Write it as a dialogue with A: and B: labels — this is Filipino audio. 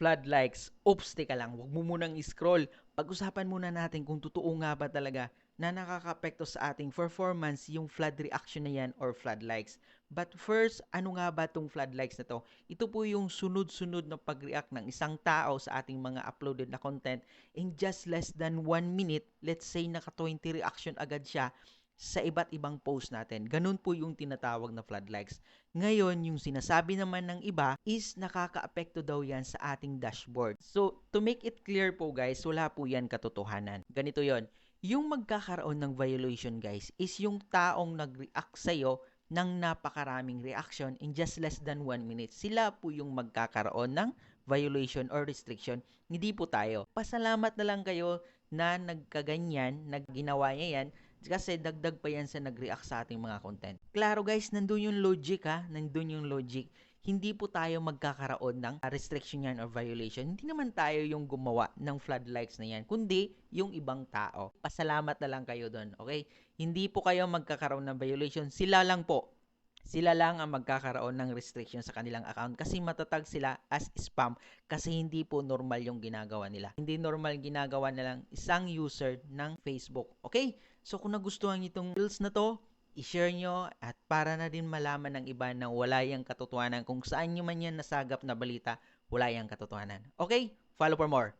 A: flood likes. Oops, teka lang, wag mo munang scroll. Pag-usapan muna natin kung totoo nga ba talaga na nakaka-apekto sa ating performance yung flood reaction na yan or flood likes. But first, ano nga ba tong flood likes na to? Ito po yung sunod-sunod na pag-react ng isang tao sa ating mga uploaded na content in just less than 1 minute. Let's say naka 20 reaction agad siya sa iba't ibang post natin. Ganun po yung tinatawag na flood likes. Ngayon, yung sinasabi naman ng iba is nakakaapekto daw yan sa ating dashboard. So, to make it clear po guys, wala po yan katotohanan. Ganito yon. Yung magkakaroon ng violation guys is yung taong nag-react sa'yo ng napakaraming reaction in just less than 1 minute. Sila po yung magkakaroon ng violation or restriction. Hindi po tayo. Pasalamat na lang kayo na nagkaganyan, nagginawa niya yan kasi dagdag pa yan sa nag-react sa ating mga content. Klaro guys, nandun yung logic ha, nandun yung logic. Hindi po tayo magkakaroon ng restriction yan or violation. Hindi naman tayo yung gumawa ng floodlights na yan, kundi yung ibang tao. Pasalamat na lang kayo doon, okay? Hindi po kayo magkakaroon ng violation, sila lang po. Sila lang ang magkakaroon ng restriction sa kanilang account kasi matatag sila as spam kasi hindi po normal yung ginagawa nila. Hindi normal ginagawa nilang isang user ng Facebook. Okay? So kung nagustuhan niyo itong reels na to, i-share nyo at para na din malaman ng iba na wala yung katotohanan kung saan nyo man yan nasagap na balita, wala yung katotohanan. Okay? Follow for more.